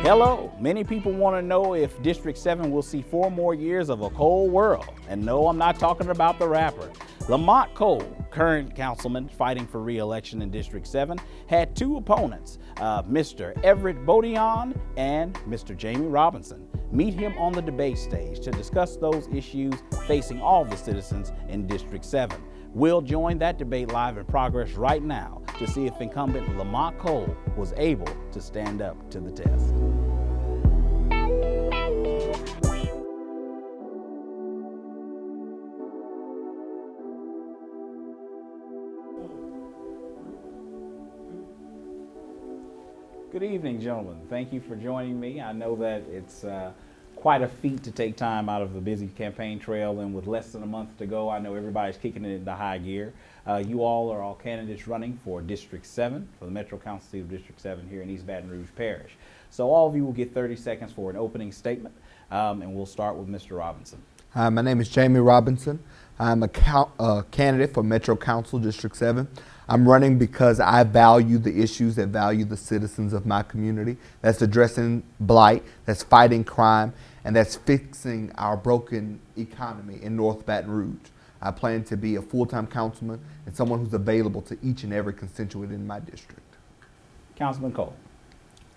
Hello, many people want to know if District 7 will see 4 more years of a cold world. And no, I'm not talking about the rapper. Lamont Cole, current councilman fighting for re-election in District 7, had 2 opponents, Mr. Everett Baton and Mr. Jamie Robinson. Meet him on the debate stage to discuss those issues facing all the citizens in District 7. We'll join that debate live in progress right now to see if incumbent Lamont Cole was able to stand up to the test. Good evening, gentlemen. Thank you for joining me. I know that it's quite a feat to take time out of a busy campaign trail, and with less than a month to go, I know everybody's kicking it into high gear. You all are all candidates running for District 7, for the Metro Council seat of District 7 here in East Baton Rouge Parish. So all of you will get 30 seconds for an opening statement, and we'll start with Mr. Robinson. Hi, my name is Jamie Robinson. I'm a candidate for Metro Council District 7. I'm running because I value the issues that value the citizens of my community. That's addressing blight, that's fighting crime, and that's fixing our broken economy in North Baton Rouge. I plan to be a full-time councilman and someone who's available to each and every constituent in my district. Councilman Cole.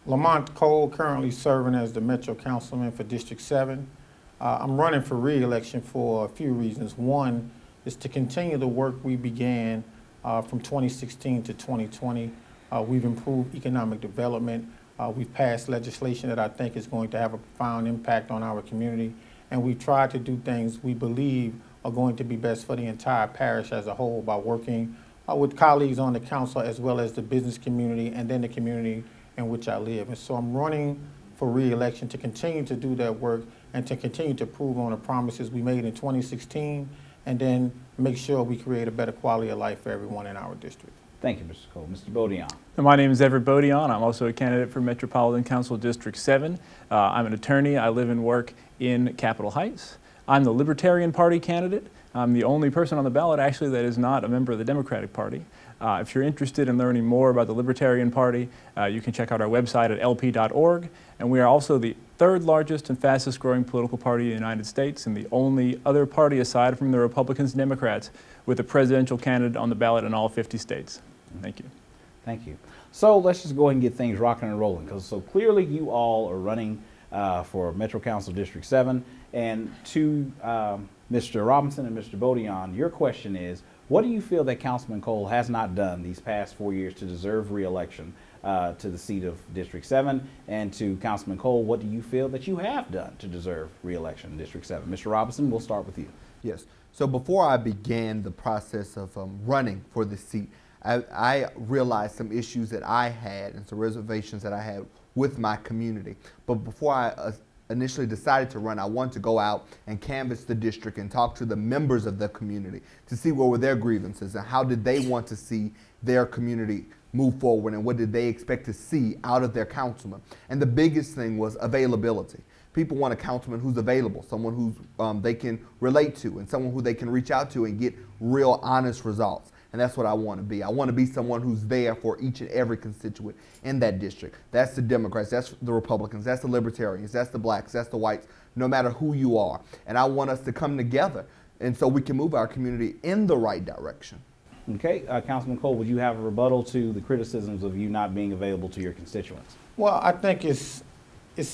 Lamont Cole, currently serving as the Metro Councilman for District 7. I'm running for re-election for a few reasons. One is to continue the work we began from 2016 to 2020. We've improved economic development. We've passed legislation that I think is going to have a profound impact on our community. And we've tried to do things we believe are going to be best for the entire parish as a whole by working with colleagues on the council as well as the business community and then the community in which I live. And so I'm running for re-election to continue to do that work and to continue to prove on the promises we made in 2016 and then make sure we create a better quality of life for everyone in our district. Thank you, Mr. Cole. Mr. Baton. My name is Everett Baton. I'm also a candidate for Metropolitan Council District 7. I'm an attorney. I live and work in Capitol Heights. I'm the Libertarian Party candidate. I'm the only person on the ballot actually that is not a member of the Democratic Party. If you're interested in learning more about the Libertarian Party, you can check out our website at lp.org. And we are also the 3rd largest and fastest growing political party in the United States and the only other party aside from the Republicans and Democrats with a presidential candidate on the ballot in all 50 states. Thank you. Thank you. So let's just go ahead and get things rocking and rolling, because so clearly you all are running for Metro Council District 7. And to Mr. Robinson and Mr. Baton, your question is, what do you feel that Councilman Cole has not done these past 4 years to deserve re-election to the seat of District 7? And to Councilman Cole, what do you feel that you have done to deserve re-election in District 7? Mr. Robinson, we'll start with you. Yes. So before I began the process of running for the seat, I realized some issues that I had and some reservations that I had with my community. But before I initially decided to run, I wanted to go out and canvass the district and talk to the members of the community to see what were their grievances and how did they want to see their community move forward and what did they expect to see out of their councilman. And the biggest thing was availability. People want a councilman who's available, someone who's they can relate to and someone who they can reach out to and get real honest results. And that's what I want to be. I want to be someone who's there for each and every constituent in that district. That's the Democrats, that's the Republicans, that's the Libertarians, that's the blacks, that's the whites, no matter who you are. And I want us to come together and so we can move our community in the right direction. Okay, Councilman Cole, would you have a rebuttal to the criticisms of you not being available to your constituents? Well, I think it's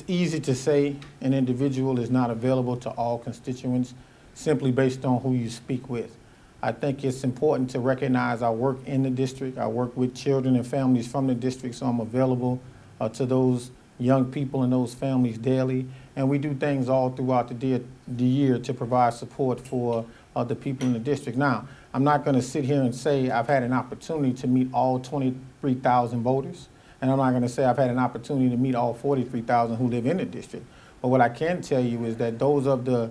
easy to say an individual is not available to all constituents simply based on who you speak with. I think it's important to recognize I work in the district. I work with children and families from the district, so I'm available to those young people and those families daily. And we do things all throughout the year to provide support for the people in the district. Now, I'm not going to sit here and say I've had an opportunity to meet all 23,000 voters, and I'm not going to say I've had an opportunity to meet all 43,000 who live in the district. But what I can tell you is that those of the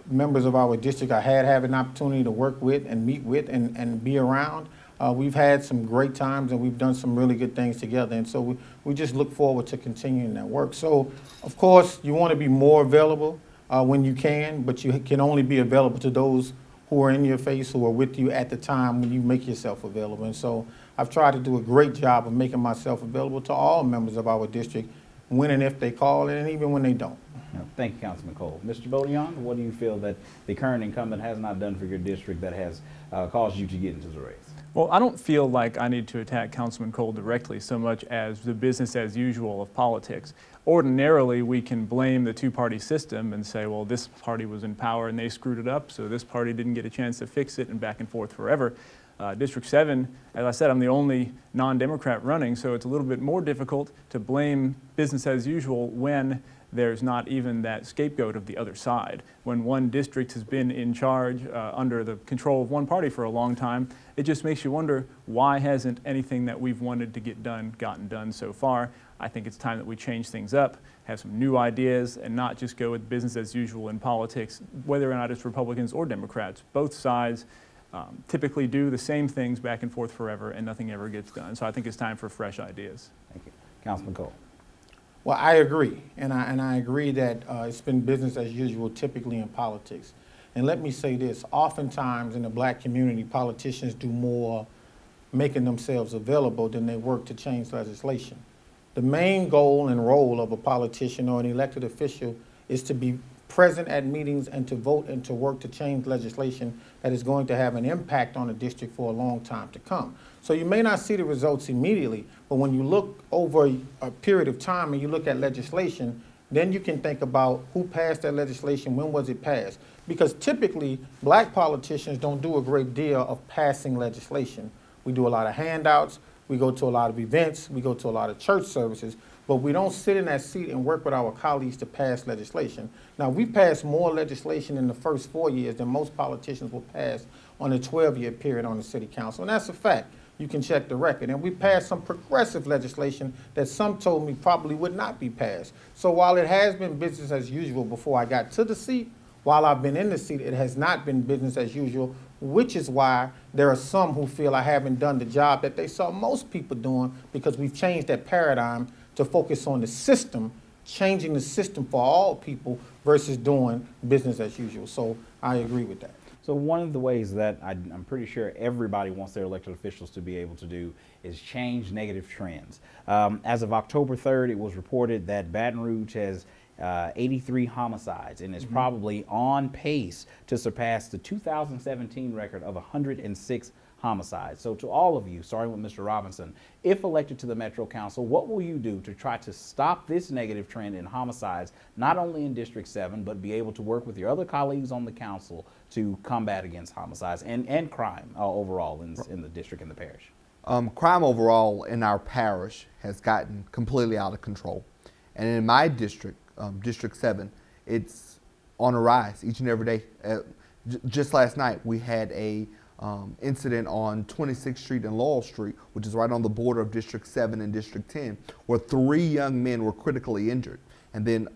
members of our district I had an opportunity to work with and meet with and be around. We've had some great times and we've done some really good things together. And so we just look forward to continuing that work. So, of course, you want to be more available when you can, but you can only be available to those who are in your face, who are with you at the time when you make yourself available. And so I've tried to do a great job of making myself available to all members of our district when and if they call, and even when they don't. Thank you, Councilman Cole. Mr. Baton, what do you feel that the current incumbent has not done for your district that has caused you to get into the race? Well, I don't feel like I need to attack Councilman Cole directly so much as the business as usual of politics. Ordinarily, we can blame the two-party system and say, well, this party was in power and they screwed it up, so this party didn't get a chance to fix it, and back and forth forever. District 7, as I said, I'm the only non-Democrat running, so it's a little bit more difficult to blame business as usual when there's not even that scapegoat of the other side. When one district has been in charge under the control of one party for a long time, it just makes you wonder, why hasn't anything that we've wanted to get done gotten done so far? I think it's time that we change things up, have some new ideas, and not just go with business as usual in politics, whether or not it's Republicans or Democrats. Both sides typically do the same things back and forth forever, and nothing ever gets done. So I think it's time for fresh ideas. Thank you. Councilman Cole. Well, I agree, and I agree that it's been business as usual typically in politics. And let me say this, oftentimes in the black community, politicians do more making themselves available than they work to change legislation. The main goal and role of a politician or an elected official is to be present at meetings and to vote and to work to change legislation that is going to have an impact on the district for a long time to come. So you may not see the results immediately, but when you look over a period of time and you look at legislation, then you can think about who passed that legislation, when was it passed. Because typically, black politicians don't do a great deal of passing legislation. We do a lot of handouts, we go to a lot of events, we go to a lot of church services, but we don't sit in that seat and work with our colleagues to pass legislation. Now, we passed more legislation in the first 4 years than most politicians will pass on a 12-year period on the city council, and that's a fact. You can check the record. And we passed some progressive legislation that some told me probably would not be passed. So while it has been business as usual before I got to the seat, while I've been in the seat, it has not been business as usual, which is why there are some who feel I haven't done the job that they saw most people doing, because we've changed that paradigm to focus on the system, changing the system for all people versus doing business as usual. So I agree with that. So one of the ways that I'm pretty sure everybody wants their elected officials to be able to do is change negative trends. As of October 3rd, it was reported that Baton Rouge has 83 homicides and is probably on pace to surpass the 2017 record of 106 homicides. So to all of you, starting with Mr. Robinson, if elected to the Metro Council, what will you do to try to stop this negative trend in homicides, not only in District 7, but be able to work with your other colleagues on the council to combat against homicides and crime overall in the district and the parish? Crime overall in our parish has gotten completely out of control. And in my district, District 7, it's on a rise each and every day. Just last night, we had a incident on 26th Street and Laurel Street, which is right on the border of District 7 and District 10, where 3 young men were critically injured. And then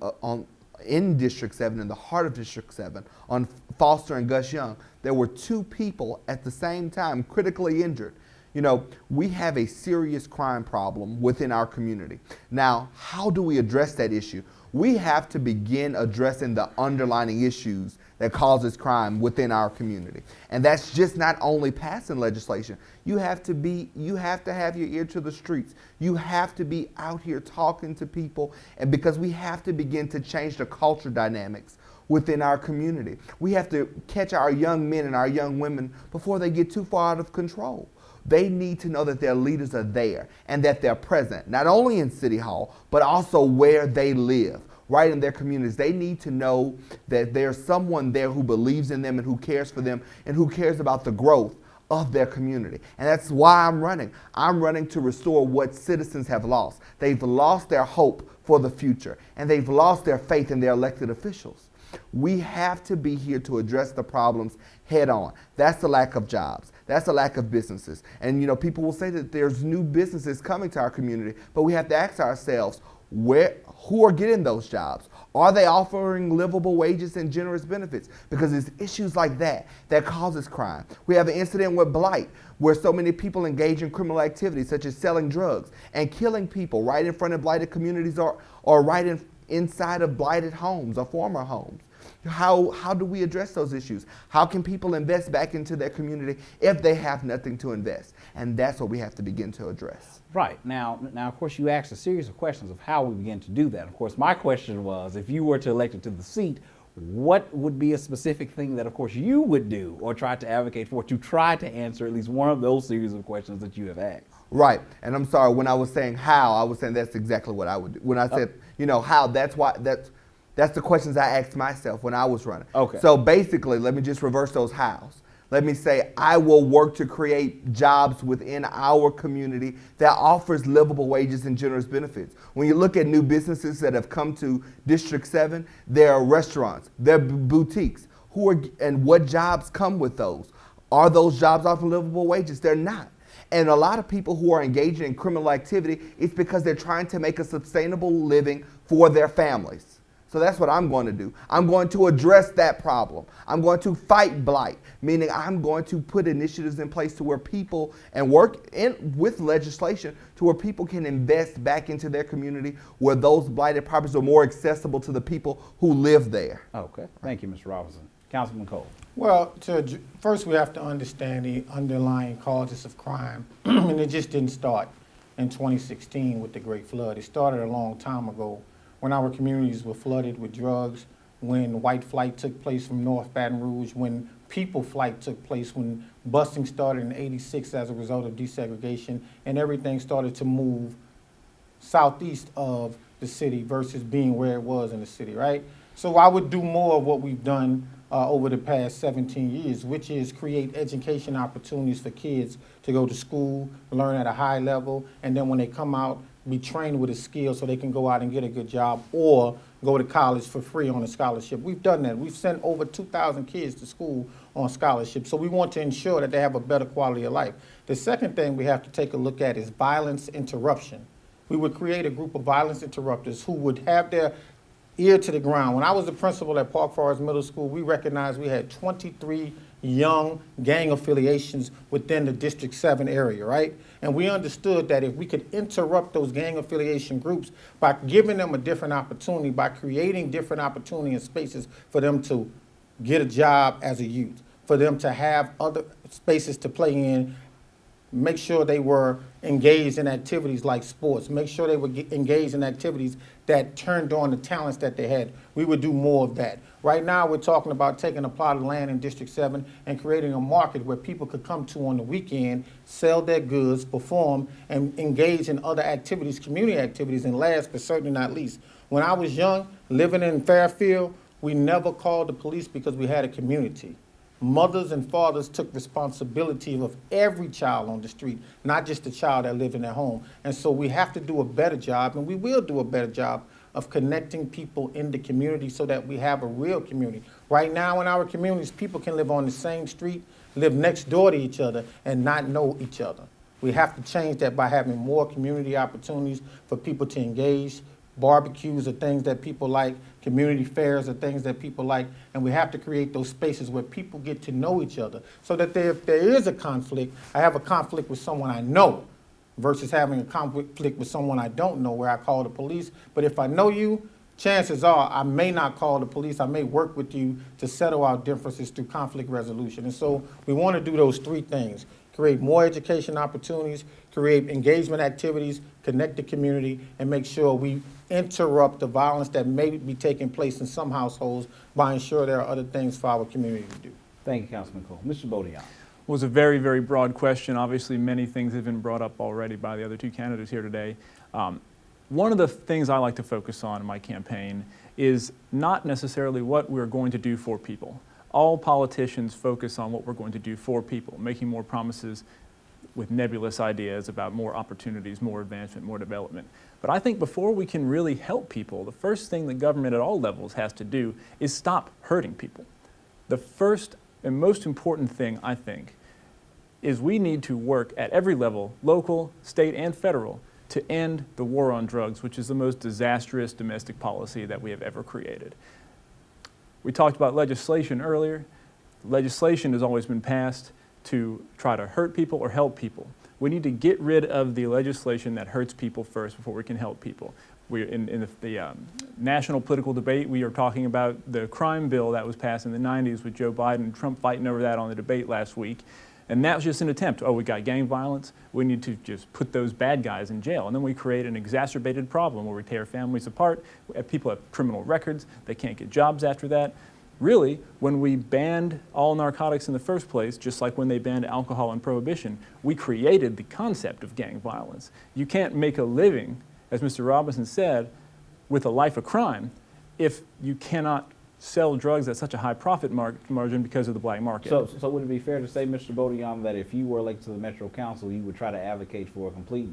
in District 7, in the heart of District 7, on Foster and Gus Young, there were 2 people at the same time critically injured. You know, we have a serious crime problem within our community. Now, how do we address that issue? We have to begin addressing the underlying issues that causes crime within our community. And that's just not only passing legislation. You have to have your ear to the streets. You have to be out here talking to people, and because we have to begin to change the culture dynamics within our community. We have to catch our young men and our young women before they get too far out of control. They need to know that their leaders are there and that they're present, not only in City Hall, but also where they live, right in their communities. They need to know that there's someone there who believes in them and who cares for them and who cares about the growth of their community. And that's why I'm running. I'm running to restore what citizens have lost. They've lost their hope for the future, and they've lost their faith in their elected officials. We have to be here to address the problems head on. That's the lack of jobs. That's the lack of businesses. And you know, people will say that there's new businesses coming to our community, but we have to ask ourselves, who are getting those jobs? Are they offering livable wages and generous benefits? Because it's issues like that that causes crime. We have an incident with blight, where so many people engage in criminal activities such as selling drugs and killing people right in front of blighted communities or right inside of blighted homes or former homes. How do we address those issues? How can people invest back into their community if they have nothing to invest? And that's what we have to begin to address. Right. Now, of course, you asked a series of questions of how we begin to do that. Of course, my question was, if you were to elect it to the seat, what would be a specific thing that, of course, you would do or try to advocate for to try to answer at least one of those series of questions that you have asked? Right. And I'm sorry, when I was saying how, I was saying that's exactly what I would do. When I said, how, that's the questions I asked myself when I was running. Okay. So basically, let me just reverse those hows. Let me say, I will work to create jobs within our community that offers livable wages and generous benefits. When you look at new businesses that have come to District 7, there are restaurants, there are boutiques. And what jobs come with those? Are those jobs offering livable wages? They're not. And a lot of people who are engaging in criminal activity, it's because they're trying to make a sustainable living for their families. So that's what I'm going to do. I'm going to address that problem. I'm going to fight blight, meaning I'm going to put initiatives in place to where people and work with legislation to where people can invest back into their community, where those blighted properties are more accessible to the people who live there. Okay. Thank you, Mr. Robinson. Councilman Cole. Well, first we have to understand the underlying causes of crime, and it just didn't start in 2016 with the Great Flood. It started a long time ago when our communities were flooded with drugs, when white flight took place from North Baton Rouge, when people flight took place, when busing started in '86 as a result of desegregation, and everything started to move southeast of the city versus being where it was in the city, right? So I would do more of what we've done over the past 17 years, which is create education opportunities for kids to go to school, learn at a high level, and then when they come out, be trained with a skill so they can go out and get a good job or go to college for free on a scholarship. We've done that. We've sent over 2,000 kids to school on scholarship. So we want to ensure that they have a better quality of life. The second thing we have to take a look at is violence interruption. We would create a group of violence interrupters who would have their ear to the ground. When I was the principal at Park Forest Middle School, we recognized we had 23 young gang affiliations within the District 7 area, right? And we understood that if we could interrupt those gang affiliation groups by giving them a different opportunity, by creating different opportunity and spaces for them to get a job as a youth, for them to have other spaces to play in, make sure they were engaged in activities like sports, make sure they were engaged in activities that turned on the talents that they had. We would do more of that. Right now, we're talking about taking a plot of land in District 7 and creating a market where people could come to on the weekend, sell their goods, perform, and engage in other activities, community activities, and last but certainly not least. When I was young, living in Fairfield, we never called the police because we had a community. Mothers and fathers took responsibility of every child on the street, not just the child that lived in their home. And so we have to do a better job, and we will do a better job of connecting people in the community so that we have a real community. Right now in our communities, people can live on the same street, live next door to each other, and not know each other. We have to change that by having more community opportunities for people to engage. Barbecues are things that people like, community fairs are things that people like, and we have to create those spaces where people get to know each other so that if there is a conflict, I have a conflict with someone I know versus having a conflict with someone I don't know where I call the police. But if I know you, chances are I may not call the police. I may work with you to settle our differences through conflict resolution. And so we want to do those three things: create more education opportunities, create engagement activities, connect the community, and make sure we interrupt the violence that may be taking place in some households by ensuring there are other things for our community to do. Thank you, Councilman Cole. Mr. Baton. Was a very, very broad question. Obviously, many things have been brought up already by the other two candidates here today. One of the things I like to focus on in my campaign is not necessarily what we're going to do for people. All politicians focus on what we're going to do for people, making more promises with nebulous ideas about more opportunities, more advancement, more development. But I think before we can really help people, the first thing the government at all levels has to do is stop hurting people. The first and most important thing, I think, is we need to work at every level, local, state, and federal, to end the war on drugs, which is the most disastrous domestic policy that we have ever created. We talked about legislation earlier. Legislation has always been passed to try to hurt people or help people. We need to get rid of the legislation that hurts people first before we can help people. In the national political debate, we are talking about the crime bill that was passed in the 90s with Joe Biden and Trump fighting over that on the debate last week. And that was just an attempt. Oh, we got gang violence. We need to just put those bad guys in jail. And then we create an exacerbated problem where we tear families apart. People have criminal records. They can't get jobs after that. Really, when we banned all narcotics in the first place, just like when they banned alcohol and prohibition, we created the concept of gang violence. You can't make a living, as Mr. Robinson said, with a life of crime if you cannot sell drugs at such a high profit margin because of the black market. So would it be fair to say, Mr. Baton, that if you were elected to the Metro Council, you would try to advocate for a complete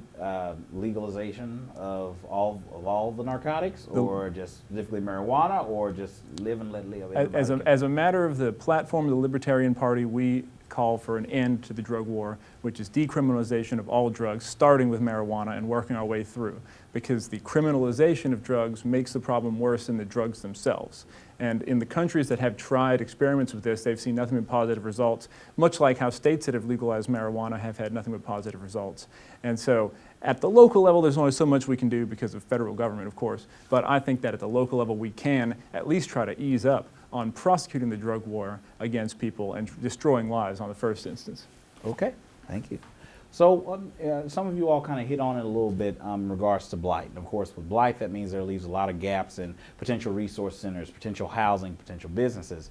legalization of all the narcotics, or just specifically marijuana, or just live and let live? As a matter of the platform of the Libertarian Party, we call for an end to the drug war, which is decriminalization of all drugs, starting with marijuana and working our way through. Because the criminalization of drugs makes the problem worse than the drugs themselves. And in the countries that have tried experiments with this, they've seen nothing but positive results, much like how states that have legalized marijuana have had nothing but positive results. And so at the local level, there's only so much we can do because of federal government, of course. But I think that at the local level, we can at least try to ease up on prosecuting the drug war against people and destroying lives on the first instance. Okay, thank you. So some of you all kind of hit on it a little bit in regards to blight. And of course, with blight, that means there leaves a lot of gaps in potential resource centers, potential housing, potential businesses.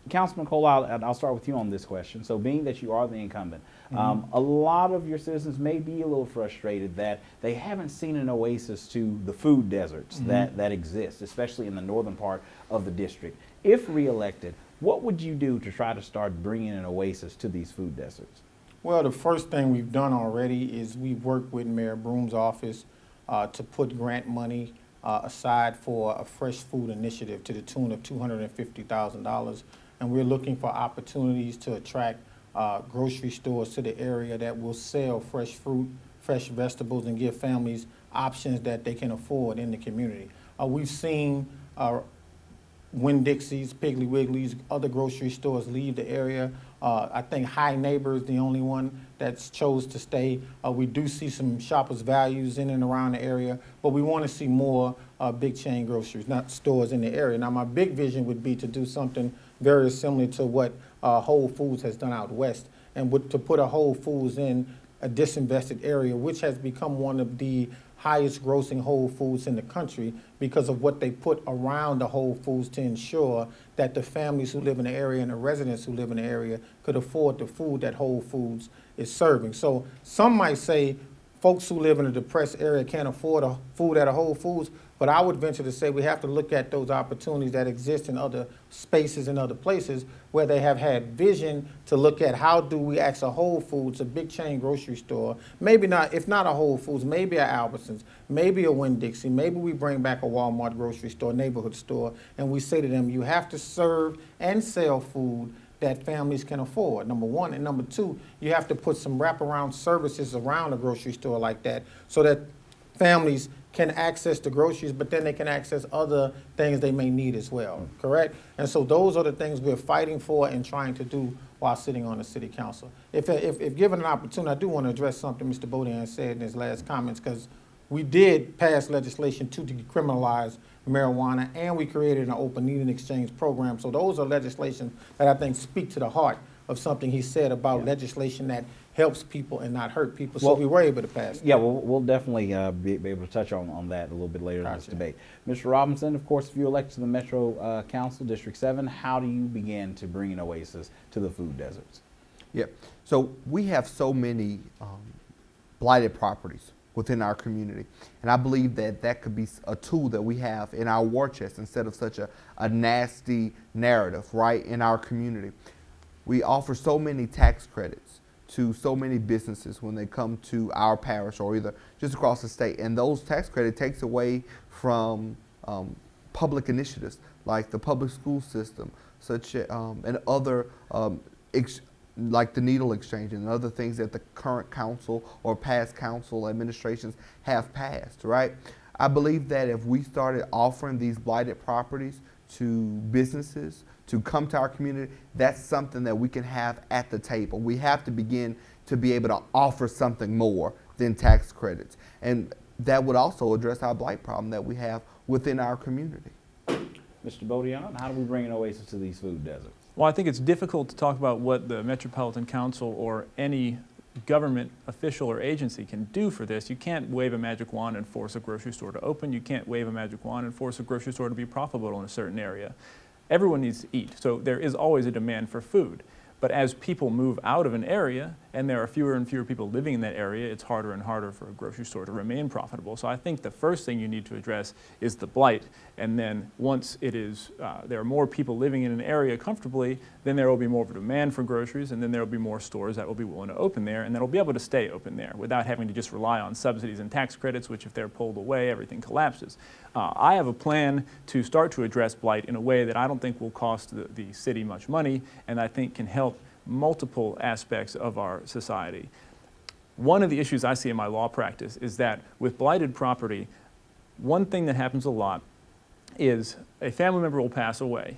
Councilman Cole, I'll start with you on this question. So being that you are the incumbent, a lot of your citizens may be a little frustrated that they haven't seen an oasis to the food deserts that exist, especially in the northern part of the district. If reelected, what would you do to try to start bringing an oasis to these food deserts? Well, the first thing we've done already is we've worked with Mayor Broom's office to put grant money aside for a fresh food initiative to the tune of $250,000. And we're looking for opportunities to attract grocery stores to the area that will sell fresh fruit, fresh vegetables, and give families options that they can afford in the community. We've seen Winn-Dixie's, Piggly Wiggly's, other grocery stores leave the area. I think High Neighbor is the only one that's chose to stay. We do see some Shoppers Values in and around the area, but we want to see more big chain groceries, not stores in the area. Now, my big vision would be to do something very similar to what Whole Foods has done out west, and to put a Whole Foods in a disinvested area, which has become one of the highest grossing Whole Foods in the country because of what they put around the Whole Foods to ensure that the families who live in the area and the residents who live in the area could afford the food that Whole Foods is serving. So some might say folks who live in a depressed area can't afford a food at a Whole Foods, but I would venture to say we have to look at those opportunities that exist in other spaces and other places where they have had vision to look at how do we ask a Whole Foods, a big chain grocery store, maybe not, if not a Whole Foods, maybe a Albertsons, maybe a Winn-Dixie, maybe we bring back a Walmart grocery store, neighborhood store, and we say to them, you have to serve and sell food that families can afford, number one. And number two, you have to put some wraparound services around a grocery store like that so that families can access the groceries, but then they can access other things they may need as well, correct? And so those are the things we're fighting for and trying to do while sitting on the city council. If given an opportunity, I do want to address something Mr. Baton said in his last comments, because we did pass legislation to decriminalize marijuana, and we created an open needle exchange program. So those are legislation that I think speak to the heart of something he said about legislation that helps people and not hurt people. So we were able to pass that. Yeah, we'll definitely be able to touch on that a little bit later in this debate. Mr. Robinson, of course, if you're elected to the Metro Council, District 7, how do you begin to bring an oasis to the food deserts? Yeah, so we have so many blighted properties within our community. And I believe that that could be a tool that we have in our war chest instead of such a nasty narrative, right, in our community. We offer so many tax credits to so many businesses when they come to our parish or either just across the state. And those tax credit takes away from public initiatives like the public school system, such and other like the needle exchange and other things that the current council or past council administrations have passed, right? I believe that if we started offering these blighted properties to businesses to come to our community, that's something that we can have at the table. We have to begin to be able to offer something more than tax credits. And that would also address our blight problem that we have within our community. Mr. Baton, how do we bring an oasis to these food deserts? Well, I think it's difficult to talk about what the Metropolitan Council or any government official or agency can do for this. You can't wave a magic wand and force a grocery store to open. You can't wave a magic wand and force a grocery store to be profitable in a certain area. Everyone needs to eat, so there is always a demand for food. But as people move out of an area and there are fewer and fewer people living in that area, it's harder and harder for a grocery store to remain profitable. So I think the first thing you need to address is the blight. And then once it is, there are more people living in an area comfortably, then there will be more of a demand for groceries, and then there will be more stores that will be willing to open there, and that will be able to stay open there without having to just rely on subsidies and tax credits, which if they're pulled away, everything collapses. I have a plan to start to address blight in a way that I don't think will cost the city much money, and I think can help multiple aspects of our society. One of the issues I see in my law practice is that with blighted property, one thing that happens a lot is a family member will pass away.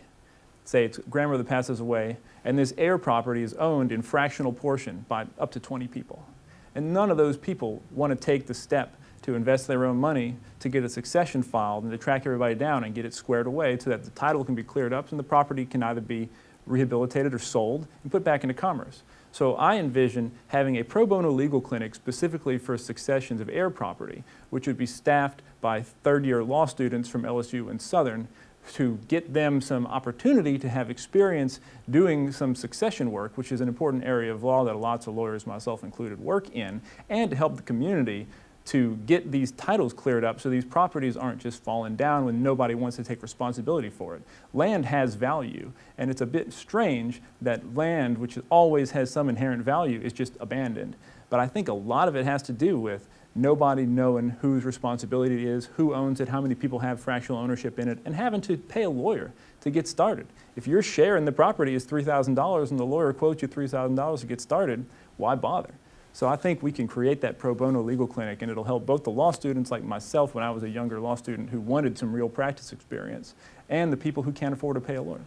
Say its grandmother passes away, and this heir property is owned in fractional portion by up to 20 people. And none of those people want to take the step to invest their own money to get a succession filed and to track everybody down and get it squared away so that the title can be cleared up and the property can either be rehabilitated or sold and put back into commerce. So I envision having a pro bono legal clinic specifically for successions of heir property, which would be staffed by third-year law students from LSU and Southern to get them some opportunity to have experience doing some succession work, which is an important area of law that lots of lawyers, myself included, work in, and to help the community to get these titles cleared up so these properties aren't just falling down when nobody wants to take responsibility for it. Land has value, and it's a bit strange that land, which always has some inherent value, is just abandoned. But I think a lot of it has to do with nobody knowing whose responsibility it is, who owns it, how many people have fractional ownership in it, and having to pay a lawyer to get started. If your share in the property is $3,000 and the lawyer quotes you $3,000 to get started, why bother? So I think we can create that pro bono legal clinic, and it'll help both the law students like myself when I was a younger law student who wanted some real practice experience, and the people who can't afford to pay a lawyer.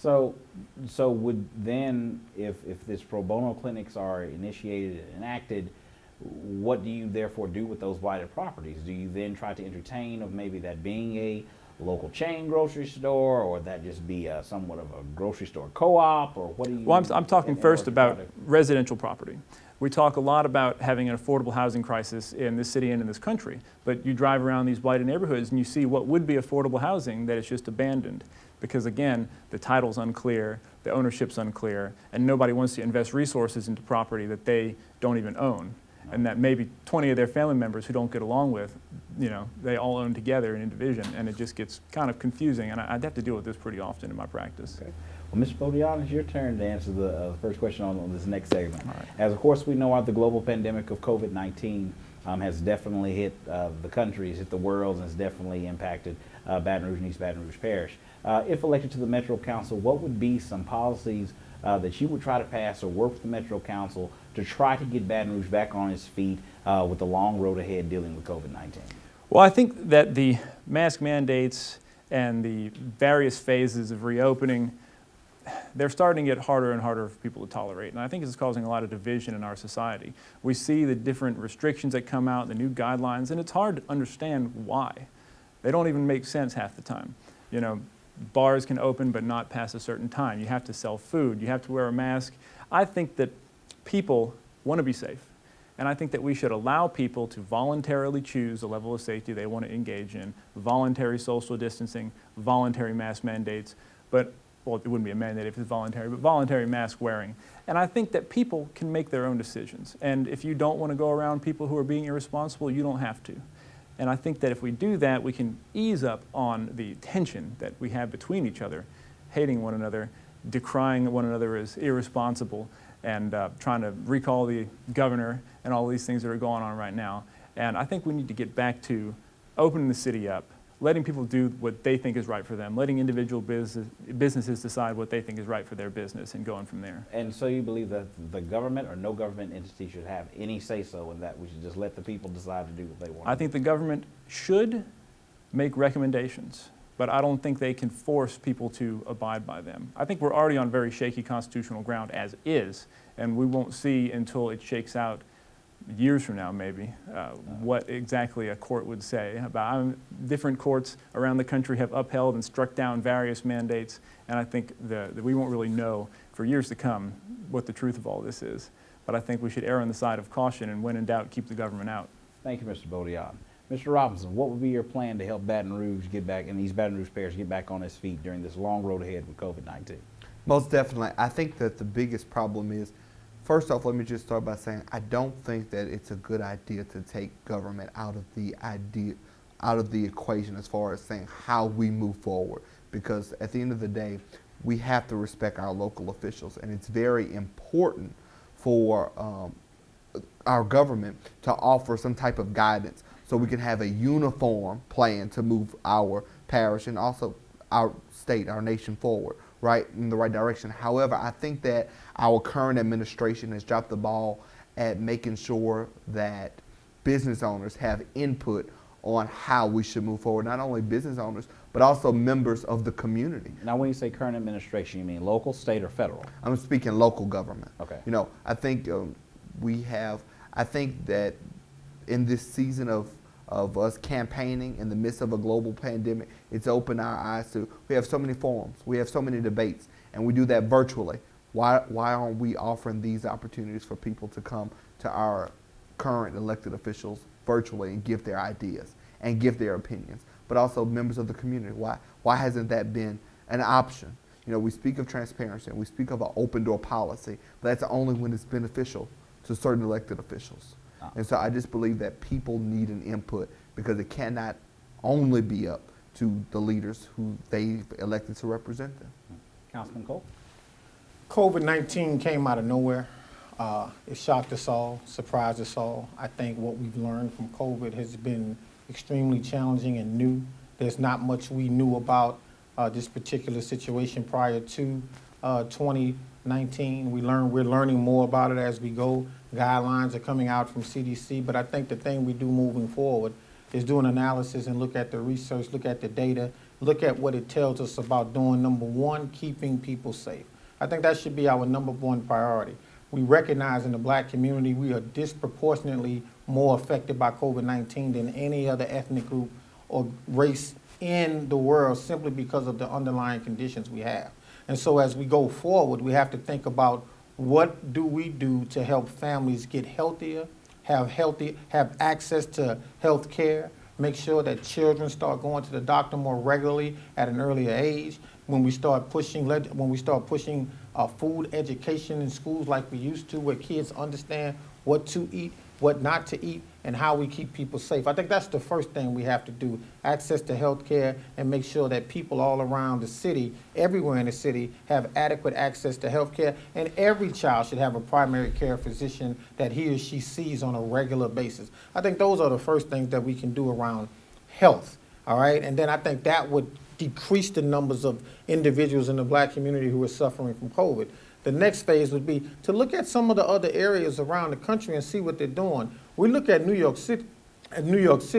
So would then, if this pro bono clinics are initiated and enacted, what do you therefore do with those blighted properties? Do you then try to entertain of maybe that being a local chain grocery store, or that just be somewhat of a grocery store co-op, or what do you? Well, I'm talking first about residential property. We talk a lot about having an affordable housing crisis in this city and in this country, but you drive around these blighted neighborhoods and you see what would be affordable housing that is just abandoned. Because again, the title's unclear, the ownership's unclear, and nobody wants to invest resources into property that they don't even own. And that maybe 20 of their family members who don't get along with, you know, they all own together in division, and it just gets kind of confusing, and I'd have to deal with this pretty often in my practice. Okay. Well, Mr. Baton, it's your turn to answer the first question on this next segment. All right. As of course we know, the global pandemic of COVID-19 has definitely hit the country, has hit the world, and has definitely impacted Baton Rouge and East Baton Rouge Parish. If elected to the Metro Council, what would be some policies that you would try to pass or work with the Metro Council to try to get Baton Rouge back on its feet with the long road ahead dealing with COVID-19? Well, I think that the mask mandates and the various phases of reopening, they're starting to get harder and harder for people to tolerate. And I think it's causing a lot of division in our society. We see the different restrictions that come out, the new guidelines, and it's hard to understand why. They don't even make sense half the time. You know, bars can open but not past a certain time. You have to sell food. You have to wear a mask. I think that people want to be safe. And I think that we should allow people to voluntarily choose the level of safety they want to engage in, voluntary social distancing, voluntary mask mandates, but, well, it wouldn't be a mandate if it's voluntary, but voluntary mask wearing. And I think that people can make their own decisions. And if you don't want to go around people who are being irresponsible, you don't have to. And I think that if we do that, we can ease up on the tension that we have between each other, hating one another, decrying one another as irresponsible, and trying to recall the governor and all these things that are going on right now. And I think we need to get back to opening the city up, letting people do what they think is right for them, letting individual businesses decide what they think is right for their business, and going from there. And so you believe that the government or no government entity should have any say-so in that? We should just let the people decide to do what they want? I think the government should make recommendations, but I don't think they can force people to abide by them. I think we're already on very shaky constitutional ground as is, and we won't see until it shakes out years from now maybe, what exactly a court would say about. Different courts around the country have upheld and struck down various mandates, and I think that we won't really know for years to come what the truth of all this is. But I think we should err on the side of caution, and when in doubt, keep the government out. Thank you, Mr. Baton. Mr. Robinson, what would be your plan to help Baton Rouge get back, and these Baton Rouge parish get back on its feet during this long road ahead with COVID-19? Most definitely. I think that the biggest problem is, first off, let me just start by saying I don't think that it's a good idea to take government out of the equation as far as saying how we move forward. Because at the end of the day, we have to respect our local officials, and it's very important for our government to offer some type of guidance so we can have a uniform plan to move our parish and also our state, our nation forward, right, in the right direction. However, I think that our current administration has dropped the ball at making sure that business owners have input on how we should move forward. Not only business owners, but also members of the community. Now, when you say current administration, you mean local, state, or federal? I'm speaking local government. Okay. You know, I think I think that in this season of us campaigning in the midst of a global pandemic, it's opened our eyes to, we have so many forums, we have so many debates, and we do that virtually. Why aren't we offering these opportunities for people to come to our current elected officials virtually and give their ideas and give their opinions, but also members of the community? Why hasn't that been an option? You know, we speak of transparency and we speak of an open door policy, but that's only when it's beneficial to certain elected officials. And so I just believe that people need an input, because it cannot only be up to the leaders who they've elected to represent them. Councilman Cole? COVID-19 came out of nowhere. It shocked us all, surprised us all. I think what we've learned from COVID has been extremely challenging and new. There's not much we knew about this particular situation prior to 2019. We're learning more about it as we go. Guidelines are coming out from CDC, but I think the thing we do moving forward is do an analysis and look at the research, look at the data, look at what it tells us about doing, number one, keeping people safe. I think that should be our number one priority. We recognize in the black community we are disproportionately more affected by COVID-19 than any other ethnic group or race in the world, simply because of the underlying conditions we have. And so as we go forward, we have to think about, what do we do to help families get healthier, have access to health care, make sure that children start going to the doctor more regularly at an earlier age, when we start pushing food education in schools like we used to, where kids understand what to eat, what not to eat, and how we keep people safe. I think that's the first thing we have to do, access to health care, and make sure that people all around the city, everywhere in the city, have adequate access to health care. And every child should have a primary care physician that he or she sees on a regular basis. I think those are the first things that we can do around health, all right? And then I think that would decrease the numbers of individuals in the black community who are suffering from COVID. The next phase would be to look at some of the other areas around the country and see what they're doing. We look at New York City.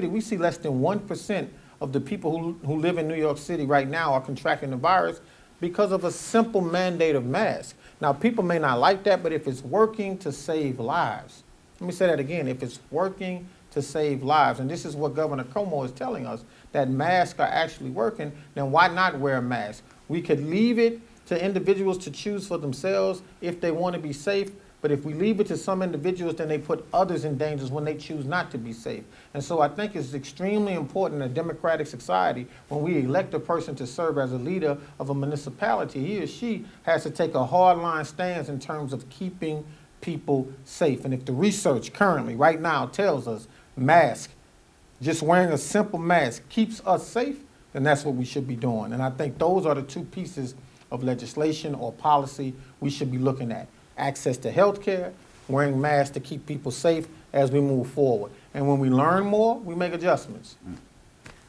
We see less than 1% of the people who live in New York City right now are contracting the virus because of a simple mandate of masks. Now, people may not like that, but if it's working to save lives, let me say that again, if it's working to save lives, and this is what Governor Cuomo is telling us, that masks are actually working, then why not wear a mask? We could leave it to individuals to choose for themselves if they want to be safe, but if we leave it to some individuals, then they put others in danger when they choose not to be safe. And so I think it's extremely important in a democratic society, when we elect a person to serve as a leader of a municipality, he or she has to take a hardline stance in terms of keeping people safe. And if the research currently, right now, tells us just wearing a simple mask keeps us safe, then that's what we should be doing. And I think those are the two pieces of legislation or policy we should be looking at. Access to health care, wearing masks to keep people safe as we move forward. And when we learn more, we make adjustments.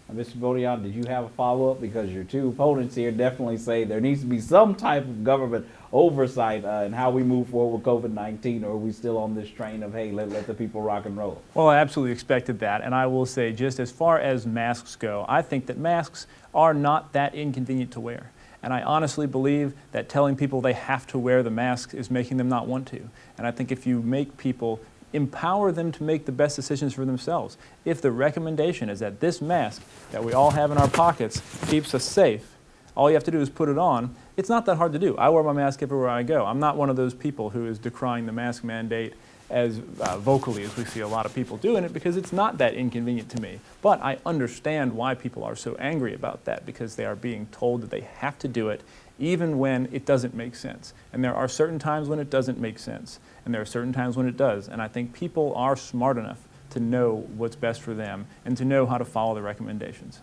Now, Mr. Baton, did you have a follow-up? Because your two opponents here definitely say there needs to be some type of government oversight in how we move forward with COVID-19, or are we still on this train of, hey, let the people rock and roll? Well, I absolutely expected that, and I will say, just as far as masks go, I think that masks are not that inconvenient to wear. And I honestly believe that telling people they have to wear the mask is making them not want to. And I think if you make people empower them to make the best decisions for themselves. If the recommendation is that this mask that we all have in our pockets keeps us safe, all you have to do is put it on. It's not that hard to do. I wear my mask everywhere I go. I'm not one of those people who is decrying the mask mandate as vocally as we see a lot of people doing it, because it's not that inconvenient to me. But I understand why people are so angry about that, because they are being told that they have to do it even when it doesn't make sense. And there are certain times when it doesn't make sense, and there are certain times when it does. And I think people are smart enough to know what's best for them and to know how to follow the recommendations.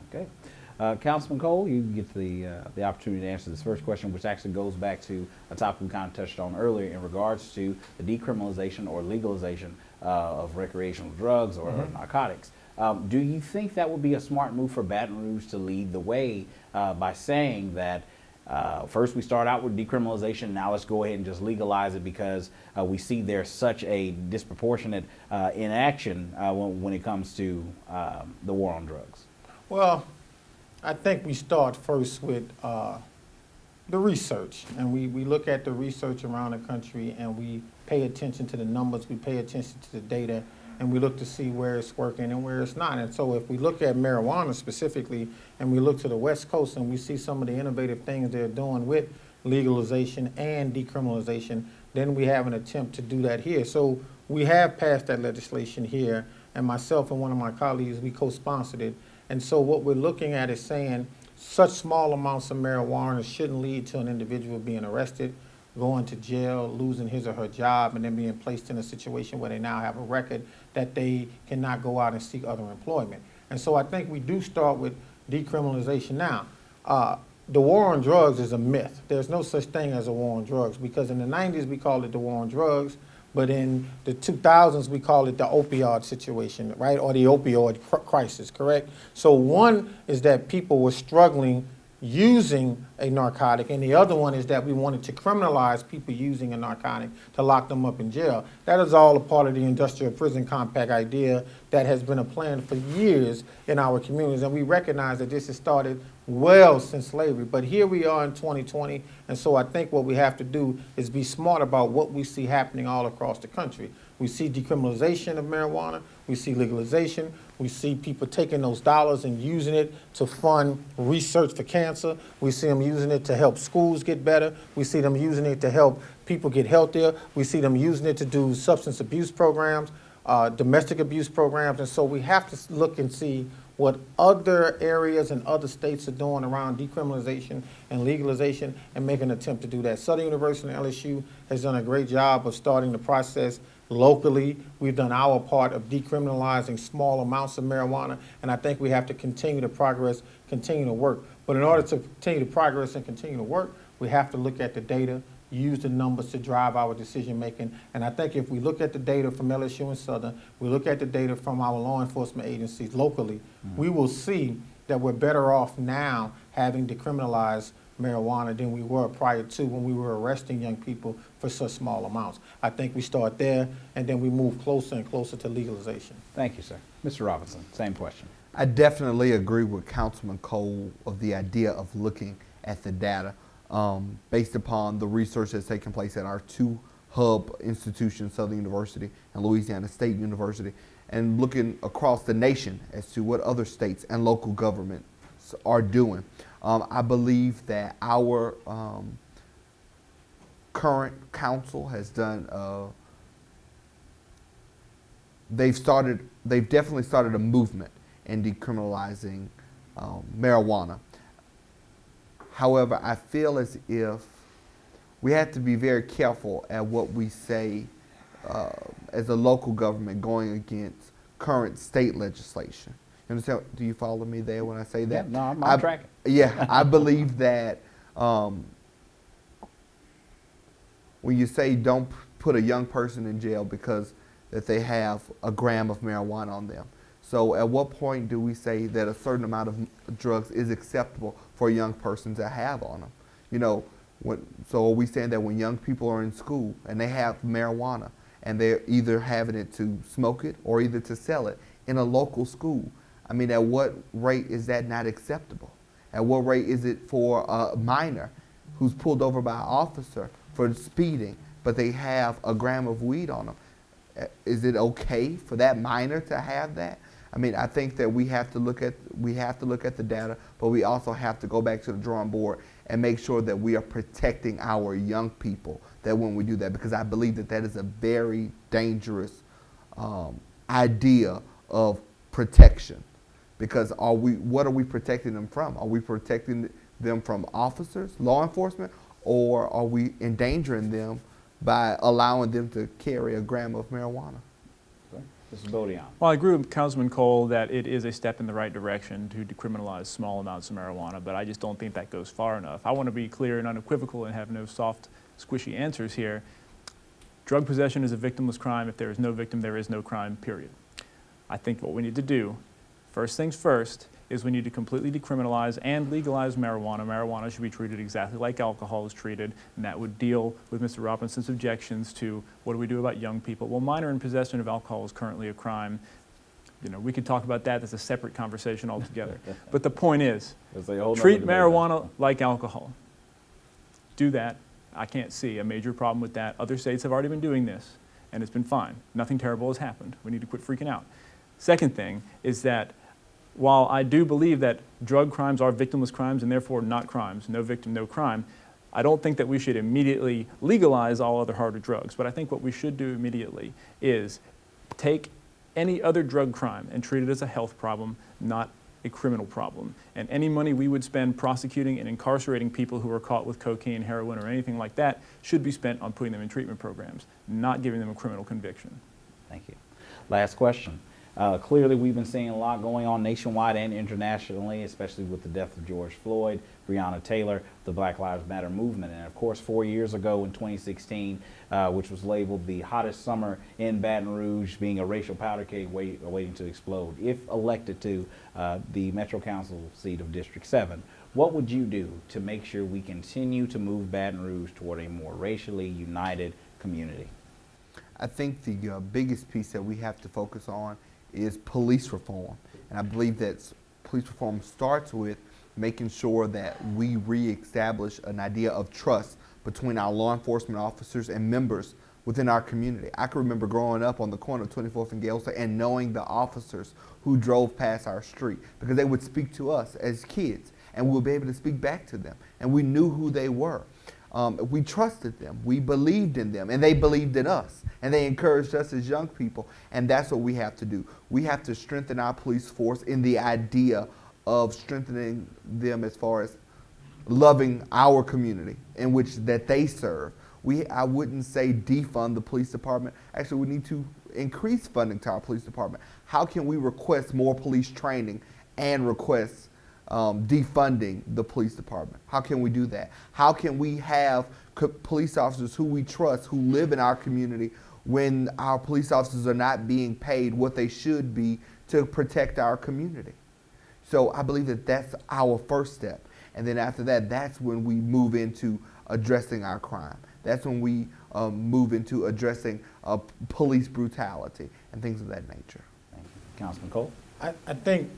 Okay. Councilman Cole, you get the opportunity to answer this first question, which actually goes back to a topic we kind of touched on earlier in regards to the decriminalization or legalization of recreational drugs or narcotics. Do you think that would be a smart move for Baton Rouge to lead the way by saying that first we start out with decriminalization, now let's go ahead and just legalize it, because we see there's such a disproportionate inaction when it comes to the war on drugs? Well, I think we start first with the research, and we look at the research around the country, and we pay attention to the numbers, we pay attention to the data, and we look to see where it's working and where it's not. And so if we look at marijuana specifically, and we look to the West Coast, and we see some of the innovative things they're doing with legalization and decriminalization, then we have an attempt to do that here. So we have passed that legislation here, and myself and one of my colleagues, we co-sponsored it. And so what we're looking at is saying such small amounts of marijuana shouldn't lead to an individual being arrested, going to jail, losing his or her job, and then being placed in a situation where they now have a record that they cannot go out and seek other employment. And so I think we do start with decriminalization. Now, the war on drugs is a myth. There's no such thing as a war on drugs, because in the 90s we called it the war on drugs, but in the 2000s we called it the opioid situation, right, or the opioid crisis, correct? So one is that people were struggling using a narcotic, and the other one is that we wanted to criminalize people using a narcotic to lock them up in jail. That is all a part of the industrial prison compact idea that has been a plan for years in our communities, and we recognize that this has started well since slavery. But here we are in 2020, and so I think what we have to do is be smart about what we see happening all across the country. We see decriminalization of marijuana, we see legalization, we see people taking those dollars and using it to fund research for cancer. We see them using it to help schools get better. We see them using it to help people get healthier. We see them using it to do substance abuse programs, domestic abuse programs. And so we have to look and see what other areas and other states are doing around decriminalization and legalization and make an attempt to do that. Southern University and LSU has done a great job of starting the process locally. We've done our part of decriminalizing small amounts of marijuana, and I think we have to continue to progress, continue to work. But in order to continue to progress and continue to work, we have to look at the data, use the numbers to drive our decision making. And I think if we look at the data from LSU and Southern, we look at the data from our law enforcement agencies locally, we will see that we're better off now having decriminalized marijuana than we were prior to, when we were arresting young people for such small amounts. I think we start there, and then we move closer and closer to legalization. Thank you, sir. Mr. Robinson, same question. I definitely agree with Councilman Cole of the idea of looking at the data based upon the research that's taking place at our two hub institutions, Southern University and Louisiana State University, and looking across the nation as to what other states and local governments are doing. I believe that our current council has done, they've definitely started a movement in decriminalizing marijuana. However, I feel as if we have to be very careful at what we say as a local government going against current state legislation. You understand? Do you follow me there when I say that? Yeah, no, I'm tracking. Yeah, I believe that when you say don't put a young person in jail because that they have a gram of marijuana on them. So at what point do we say that a certain amount of drugs is acceptable for a young person to have on them? You know, so are we saying that when young people are in school and they have marijuana and they're either having it to smoke it or either to sell it in a local school, I mean, at what rate is that not acceptable? At what rate is it for a minor who's pulled over by an officer for speeding, but they have a gram of weed on them? Is it okay for that minor to have that? I mean, I think that we have to look at the data, but we also have to go back to the drawing board and make sure that we are protecting our young people. That when we do that, because I believe that that is a very dangerous idea of protection. Because what are we protecting them from? Are we protecting them from officers, law enforcement, or are we endangering them by allowing them to carry a gram of marijuana? Mr. Baton. Well, I agree with Councilman Cole that it is a step in the right direction to decriminalize small amounts of marijuana, but I just don't think that goes far enough. I want to be clear and unequivocal and have no soft, squishy answers here. Drug possession is a victimless crime. If there is no victim, there is no crime, period. I think what we need to do, first things first, is we need to completely decriminalize and legalize marijuana. Marijuana should be treated exactly like alcohol is treated, and that would deal with Mr. Robinson's objections to what do we do about young people. Well, minor in possession of alcohol is currently a crime. You know, we could talk about that. That's a separate conversation altogether. But the point is, treat marijuana like alcohol. Do that. I can't see a major problem with that. Other states have already been doing this, and it's been fine. Nothing terrible has happened. We need to quit freaking out. Second thing is that while I do believe that drug crimes are victimless crimes and therefore not crimes, no victim, no crime, I don't think that we should immediately legalize all other harder drugs. But I think what we should do immediately is take any other drug crime and treat it as a health problem, not a criminal problem. And any money we would spend prosecuting and incarcerating people who are caught with cocaine, heroin, or anything like that should be spent on putting them in treatment programs, not giving them a criminal conviction. Thank you. Last question. Clearly, we've been seeing a lot going on nationwide and internationally, especially with the death of George Floyd, Breonna Taylor, the Black Lives Matter movement. And of course, 4 years ago in 2016, which was labeled the hottest summer in Baton Rouge, being a racial powder keg waiting to explode. If elected to the Metro Council seat of District 7, what would you do to make sure we continue to move Baton Rouge toward a more racially united community? I think the biggest piece that we have to focus on is police reform. And I believe that police reform starts with making sure that we reestablish an idea of trust between our law enforcement officers and members within our community. I can remember growing up on the corner of 24th and Galesburg and knowing the officers who drove past our street, because they would speak to us as kids and we would be able to speak back to them, and we knew who they were. We trusted them, we believed in them, and they believed in us, and they encouraged us as young people, and that's what we have to do. We have to strengthen our police force in the idea of strengthening them as far as loving our community in which that they serve. I wouldn't say defund the police department. Actually, we need to increase funding to our police department. How can we request more police training and request defunding the police department? How can we do that? How can we have police officers who we trust, who live in our community, when our police officers are not being paid what they should be to protect our community? So I believe that that's our first step. And then after that, that's when we move into addressing our crime. That's when we move into addressing police brutality and things of that nature. Thank you. Councilman Cole? I think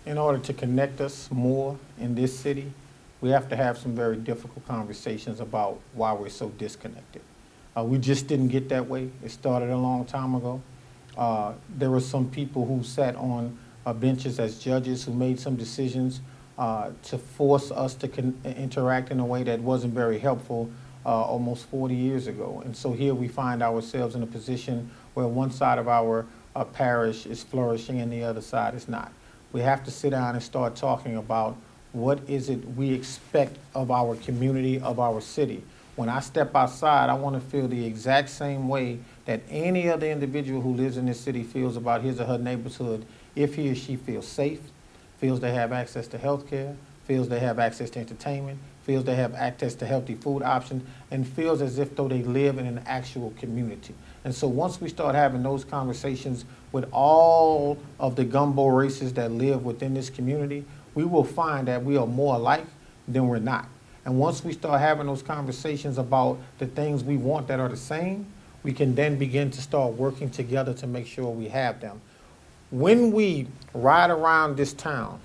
in order to connect us more in this city, we have to have some very difficult conversations about why we're so disconnected. We just didn't get that way. It started a long time ago. There were some people who sat on benches as judges who made some decisions to force us to interact in a way that wasn't very helpful almost 40 years ago. And so here we find ourselves in a position where one side of our parish is flourishing and the other side is not. We have to sit down and start talking about what is it we expect of our community, of our city. When I step outside, I want to feel the exact same way that any other individual who lives in this city feels about his or her neighborhood, if he or she feels safe, feels they have access to health care, feels they have access to entertainment, feels they have access to healthy food options, and feels as if though they live in an actual community. And so once we start having those conversations with all of the gumbo races that live within this community, we will find that we are more alike than we're not. And once we start having those conversations about the things we want that are the same, we can then begin to start working together to make sure we have them. When we ride around this town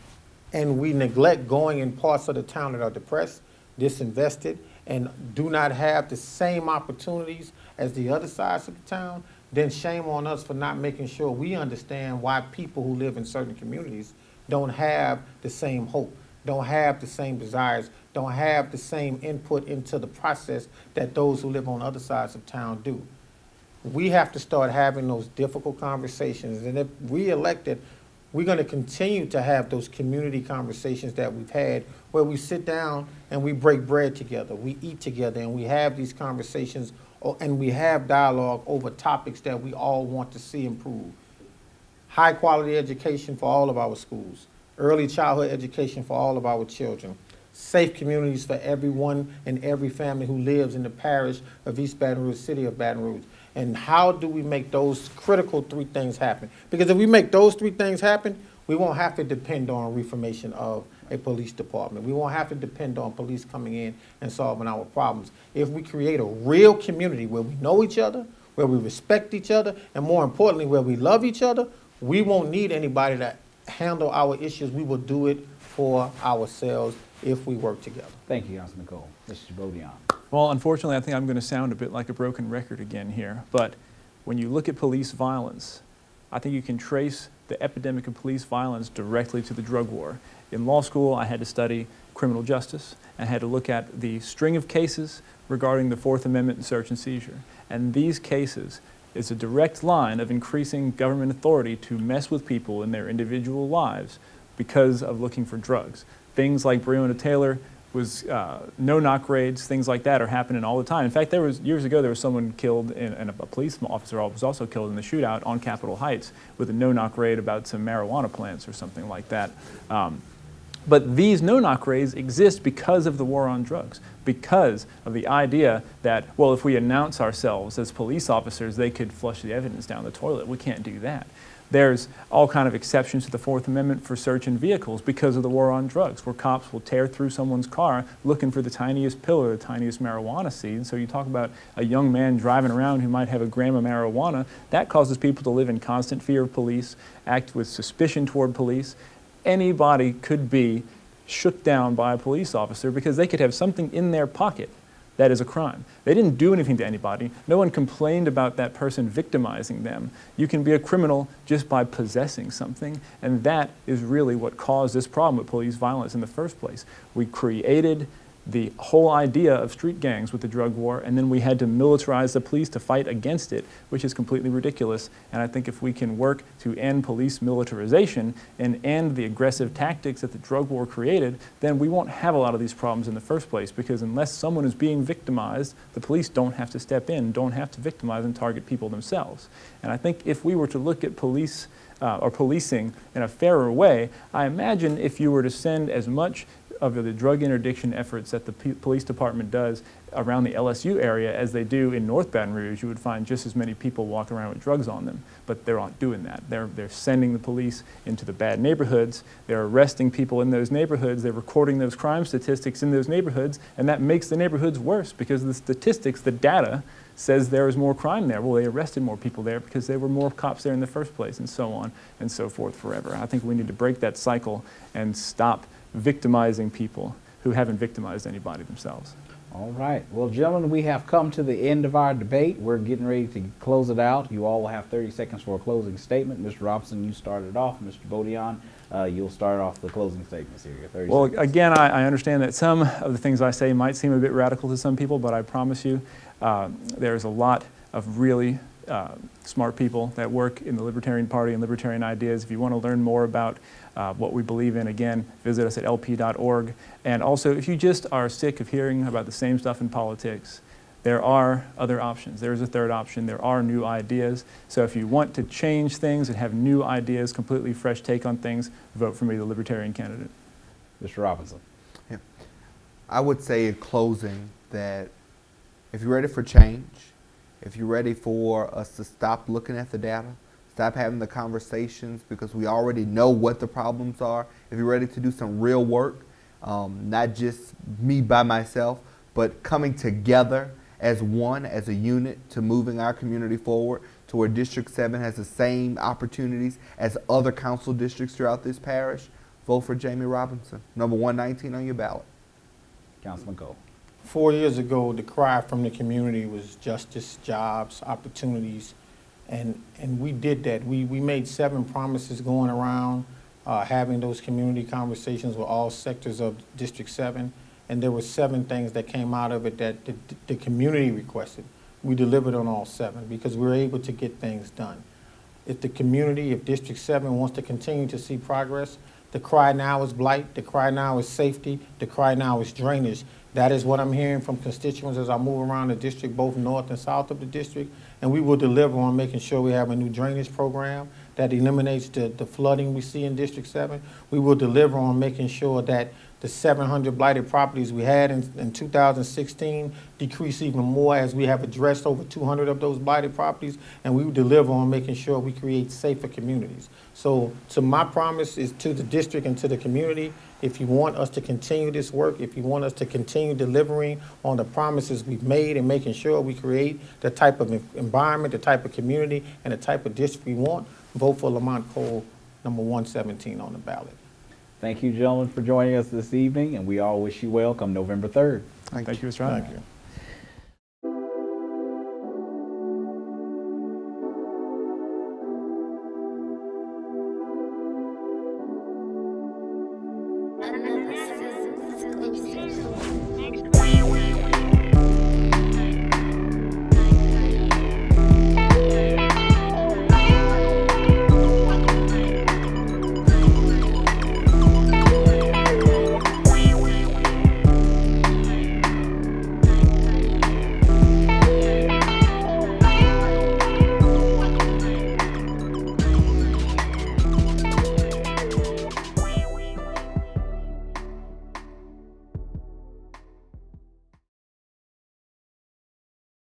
and we neglect going in parts of the town that are depressed, disinvested, and do not have the same opportunities as the other sides of the town, then shame on us for not making sure we understand why people who live in certain communities don't have the same hope, don't have the same desires, don't have the same input into the process that those who live on other sides of town do. We have to start having those difficult conversations, and if re-elected, we're going to continue to have those community conversations that we've had where we sit down and we break bread together, we eat together, and we have these conversations and we have dialogue over topics that we all want to see improve. High quality education for all of our schools, early childhood education for all of our children, safe communities for everyone and every family who lives in the parish of East Baton Rouge, city of Baton Rouge. And how do we make those critical three things happen? Because if we make those three things happen, we won't have to depend on reformation of a police department. We won't have to depend on police coming in and solving our problems. If we create a real community where we know each other, where we respect each other, and more importantly, where we love each other, we won't need anybody to handle our issues. We will do it for ourselves if we work together. Thank you, Councilman Cole. Mr. Baton. Well, unfortunately, I think I'm going to sound a bit like a broken record again here, but when you look at police violence, I think you can trace the epidemic of police violence directly to the drug war. In law school, I had to study criminal justice and had to look at the string of cases regarding the Fourth Amendment and search and seizure. And these cases is a direct line of increasing government authority to mess with people in their individual lives because of looking for drugs. Things like Breonna Taylor was no-knock raids, things like that are happening all the time. In fact, years ago there was someone killed, and a police officer was also killed in the shootout on Capitol Heights with a no-knock raid about some marijuana plants or something like that. But these no-knock raids exist because of the war on drugs, because of the idea that, well, if we announce ourselves as police officers, they could flush the evidence down the toilet. We can't do that. There's all kind of exceptions to the Fourth Amendment for searching vehicles because of the war on drugs, where cops will tear through someone's car looking for the tiniest pill or the tiniest marijuana seed. So you talk about a young man driving around who might have a gram of marijuana. That causes people to live in constant fear of police, act with suspicion toward police. Anybody could be shook down by a police officer because they could have something in their pocket that is a crime. They didn't do anything to anybody. No one complained about that person victimizing them. You can be a criminal just by possessing something, and that is really what caused this problem with police violence in the first place. We created the whole idea of street gangs with the drug war, and then we had to militarize the police to fight against it, which is completely ridiculous. And I think if we can work to end police militarization and end the aggressive tactics that the drug war created, then we won't have a lot of these problems in the first place, because unless someone is being victimized, the police don't have to step in, don't have to victimize and target people themselves. And I think if we were to look at police or policing in a fairer way, I imagine if you were to send as much of the drug interdiction efforts that the police department does around the LSU area as they do in North Baton Rouge, you would find just as many people walking around with drugs on them. But they're not doing that. They're sending the police into the bad neighborhoods. They're arresting people in those neighborhoods. They're recording those crime statistics in those neighborhoods, and that makes the neighborhoods worse because the statistics, the data, says there is more crime there. Well, they arrested more people there because there were more cops there in the first place, and so on and so forth forever. I think we need to break that cycle and stop victimizing people who haven't victimized anybody themselves. All right. Well, gentlemen, we have come to the end of our debate. We're getting ready to close it out. You all will have 30 seconds for a closing statement. Mr. Robinson, you started off. Mr. Baton, you'll start off the closing statements here. 30 well, seconds. Again, I understand that some of the things I say might seem a bit radical to some people, but I promise you there's a lot of really smart people that work in the Libertarian Party and libertarian ideas. If you want to learn more about what we believe in, again, visit us at lp.org. And also, if you just are sick of hearing about the same stuff in politics, there are other options. There is a third option. There are new ideas. So if you want to change things and have new ideas, completely fresh take on things, vote for me, the Libertarian candidate. Mr. Robinson. Yeah. I would say in closing that if you're ready for change, if you're ready for us to stop looking at the data, stop having the conversations because we already know what the problems are, if you're ready to do some real work, not just me by myself, but coming together as one, as a unit to moving our community forward to where District 7 has the same opportunities as other council districts throughout this parish, vote for Jamie Robinson, number 119 on your ballot. Councilman Cole. 4 years ago, the cry from the community was justice, jobs, opportunities, And we did that. We made 7 promises going around, having those community conversations with all sectors of District 7. And there were 7 things that came out of it that the community requested. We delivered on all 7 because we were able to get things done. If the community, if District 7 wants to continue to see progress, the cry now is blight, the cry now is safety, the cry now is drainage. That is what I'm hearing from constituents as I move around the district, both north and south of the district. And we will deliver on making sure we have a new drainage program that eliminates the flooding we see in District 7. We will deliver on making sure that the 700 blighted properties we had in 2016 decrease even more as we have addressed over 200 of those blighted properties, and we will deliver on making sure we create safer communities. So my promise is to the district and to the community, if you want us to continue this work, if you want us to continue delivering on the promises we've made and making sure we create the type of environment, the type of community, and the type of district we want, vote for Lamont Cole, number 117 on the ballot. Thank you, gentlemen, for joining us this evening, and we all wish you well come November 3rd. Thank you, Mr. Hunt. Thank you. Another